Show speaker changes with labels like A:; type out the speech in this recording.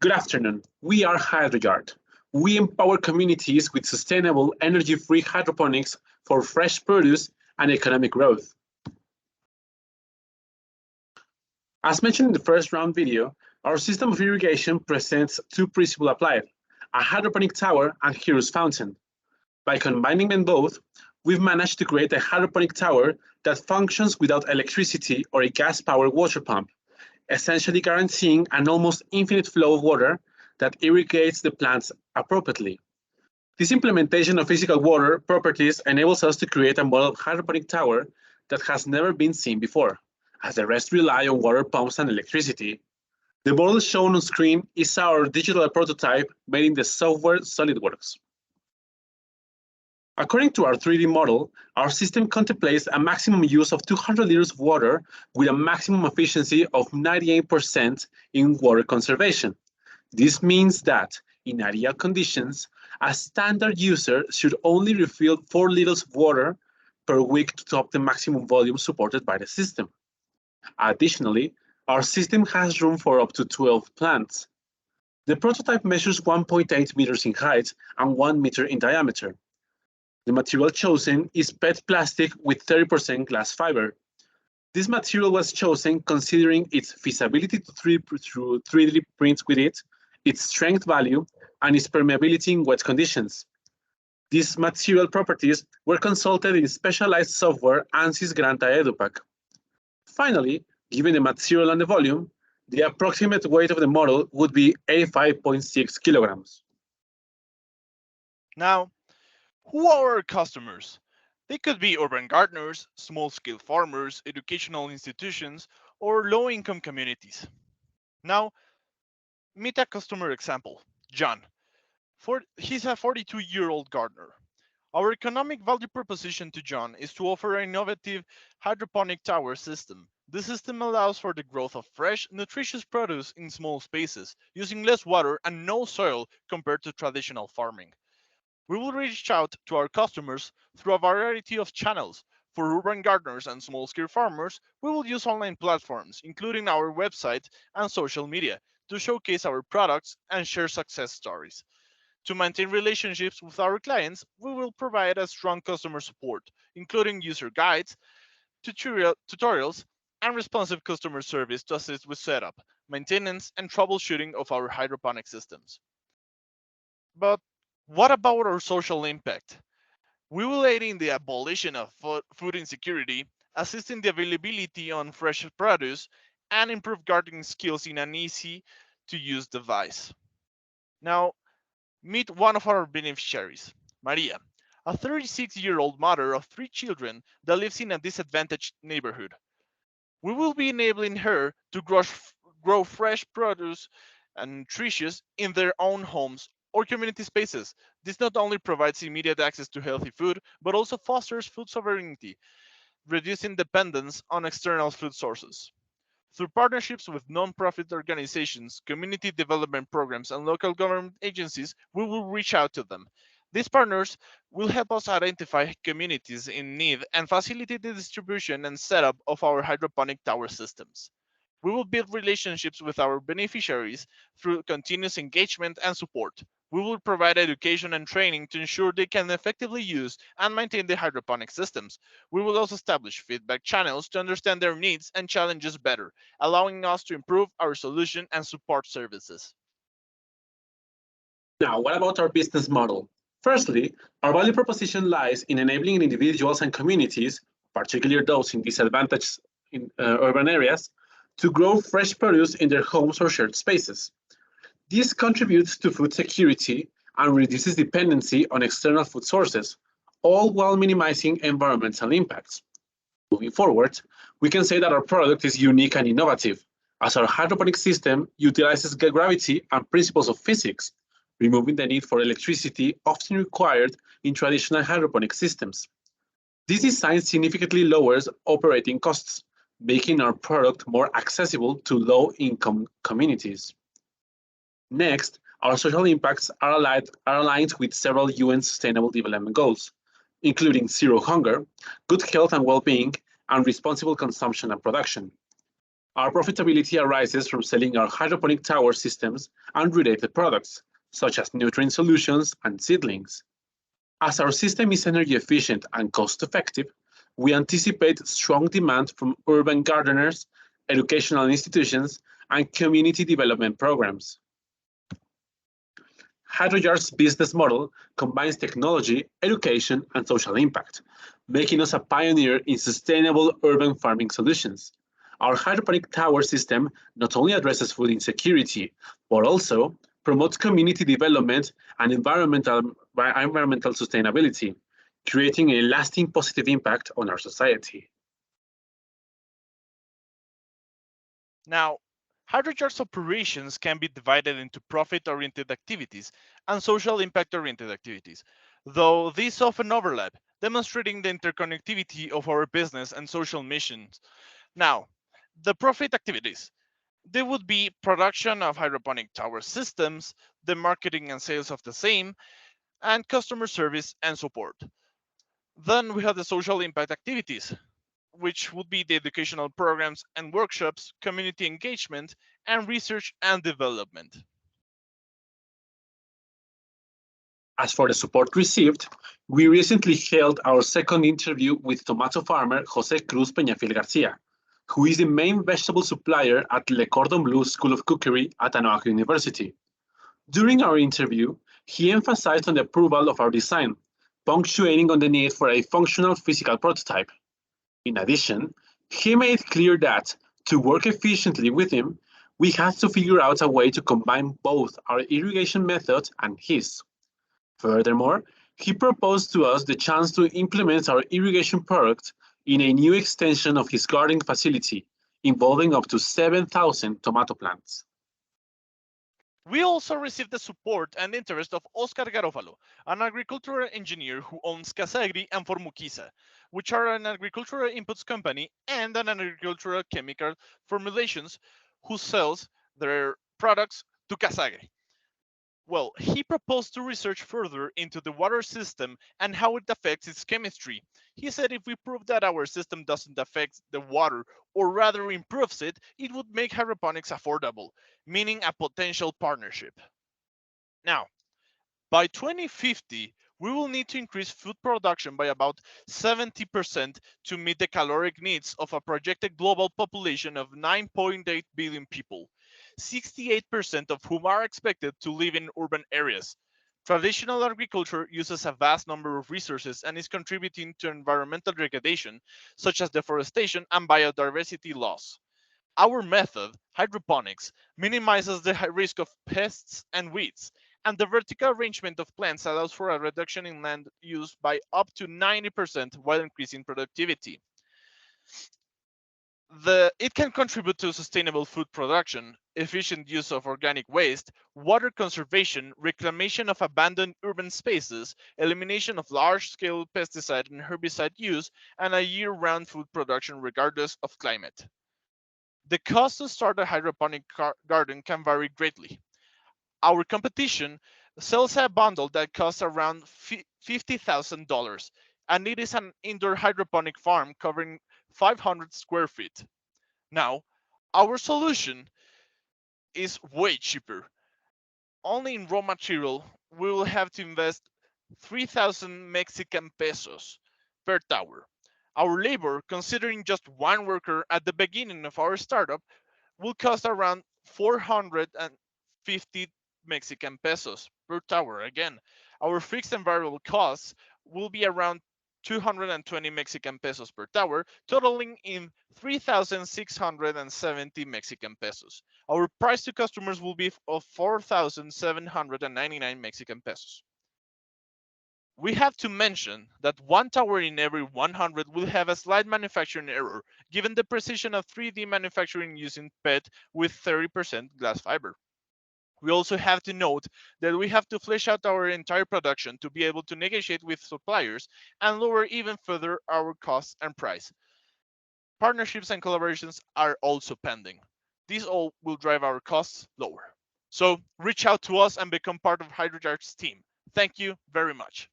A: Good afternoon. We are Hydroyard. We empower communities with sustainable, energy-free hydroponics for fresh produce and economic growth. As mentioned in the first round video, our system of irrigation presents two principles applied, a hydroponic tower and Hero's fountain. By combining them both, we've managed to create a hydroponic tower that functions without electricity or a gas-powered water pump, essentially guaranteeing an almost infinite flow of water that irrigates the plants appropriately. This implementation of physical water properties enables us to create a model of hydroponic tower that has never been seen before, as the rest rely on water pumps and electricity. The model shown on screen is our digital prototype made in the software SolidWorks. According to our 3D model, our system contemplates a maximum use of 200 liters of water with a maximum efficiency of 98% in water conservation. This means that, in ideal conditions, a standard user should only refill 4 liters of water per week to top the maximum volume supported by the system. Additionally, our system has room for up to 12 plants. The prototype measures 1.8 meters in height and 1 meter in diameter. The material chosen is PET plastic with 30% glass fiber. This material was chosen considering its feasibility to 3D print with it, its strength value, and its permeability in wet conditions. These material properties were consulted in specialized software ANSYS Granta EduPack. Finally, given the material and the volume, the approximate weight of the model would be 85.6 kilograms.
B: Now, who are our customers? They could be urban gardeners, small-scale farmers, educational institutions, or low-income communities. Now, meet a customer example, John. He's a 42-year-old gardener. Our economic value proposition to John is to offer an innovative hydroponic tower system. This system allows for the growth of fresh, nutritious produce in small spaces, using less water and no soil compared to traditional farming. We will reach out to our customers through a variety of channels. For urban gardeners and small-scale farmers, we will use online platforms, including our website and social media, to showcase our products and share success stories. To maintain relationships with our clients, we will provide a strong customer support, including user guides, tutorials, and responsive customer service to assist with setup, maintenance, and troubleshooting of our hydroponic systems. But what about our social impact? We will aid in the abolition of food insecurity, assist in the availability on fresh produce, and improve gardening skills in an easy-to-use device. Now, meet one of our beneficiaries, Maria, a 36-year-old mother of 3 children that lives in a disadvantaged neighborhood. We will be enabling her to grow fresh produce and nutritious in their own homes or community spaces. This not only provides immediate access to healthy food, but also fosters food sovereignty, reducing dependence on external food sources. Through partnerships with non-profit organizations, community development programs, and local government agencies, we will reach out to them. These partners will help us identify communities in need and facilitate the distribution and setup of our hydroponic tower systems. We will build relationships with our beneficiaries through continuous engagement and support. We will provide education and training to ensure they can effectively use and maintain the hydroponic systems. We will also establish feedback channels to understand their needs and challenges better, allowing us to improve our solution and support services.
A: Now, what about our business model? Firstly, our value proposition lies in enabling individuals and communities, particularly those in disadvantaged urban areas, to grow fresh produce in their homes or shared spaces. This contributes to food security and reduces dependency on external food sources, all while minimizing environmental impacts. Moving forward, we can say that our product is unique and innovative, as our hydroponic system utilizes gravity and principles of physics, removing the need for electricity often required in traditional hydroponic systems. This design significantly lowers operating costs, making our product more accessible to low-income communities. Next, our social impacts are aligned with several UN Sustainable Development Goals, including zero hunger, good health and well-being, and responsible consumption and production. Our profitability arises from selling our hydroponic tower systems and related products, such as nutrient solutions and seedlings. As our system is energy efficient and cost effective, we anticipate strong demand from urban gardeners, educational institutions, and community development programs. Hydroyard's business model combines technology, education, and social impact, making us a pioneer in sustainable urban farming solutions. Our hydroponic tower system not only addresses food insecurity, but also promotes community development and environmental sustainability, creating a lasting positive impact on our society.
B: Now, Hydroyard's operations can be divided into profit-oriented activities and social impact-oriented activities, though these often overlap, demonstrating the interconnectivity of our business and social missions. Now, the profit activities. They would be production of hydroponic tower systems, the marketing and sales of the same, and customer service and support. Then we have the social impact activities, which would be the educational programs and workshops, community engagement, and research and development.
A: As for the support received, we recently held our second interview with tomato farmer Jose Cruz Peñafiel Garcia, who is the main vegetable supplier at Le Cordon Bleu School of Cookery at Anoaco University. During our interview, he emphasized on the approval of our design, punctuating on the need for a functional physical prototype. In addition, he made clear that, to work efficiently with him, we had to figure out a way to combine both our irrigation method and his. Furthermore, he proposed to us the chance to implement our irrigation product in a new extension of his garden facility, involving up to 7,000 tomato plants.
B: We also received the support and interest of Oscar Garofalo, an agricultural engineer who owns Casagri and Formuquisa, which are an agricultural inputs company and an agricultural chemical formulations who sells their products to Casagri. Well, he proposed to research further into the water system and how it affects its chemistry. He said if we prove that our system doesn't affect the water, or rather improves it, it would make hydroponics affordable, meaning a potential partnership. Now, by 2050, we will need to increase food production by about 70% to meet the caloric needs of a projected global population of 9.8 billion people, 68% of whom are expected to live in urban areas. Traditional agriculture uses a vast number of resources and is contributing to environmental degradation, such as deforestation and biodiversity loss. Our method, hydroponics, minimizes the high risk of pests and weeds, and the vertical arrangement of plants allows for a reduction in land use by up to 90% while increasing productivity. It can contribute to sustainable food production, efficient use of organic waste, water conservation, reclamation of abandoned urban spaces, elimination of large-scale pesticide and herbicide use, and a year-round food production regardless of climate. The cost to start a hydroponic garden can vary greatly. Our competition sells a bundle that costs around $50,000, and it is an indoor hydroponic farm covering 500 square feet. Now, our solution is way cheaper. Only in raw material, we will have to invest 3,000 Mexican pesos per tower. Our labor, considering just one worker at the beginning of our startup, will cost around 450 Mexican pesos per tower. Again, our fixed and variable costs will be around 220 Mexican pesos per tower, totaling in 3,670 Mexican pesos. Our price to customers will be of 4,799 Mexican pesos. We have to mention that one tower in every 100 will have a slight manufacturing error, given the precision of 3D manufacturing using PET with 30% glass fiber. We also have to note that we have to flesh out our entire production to be able to negotiate with suppliers and lower even further our costs and price. Partnerships and collaborations are also pending. These all will drive our costs lower. So reach out to us and become part of Hydroyard's team. Thank you very much.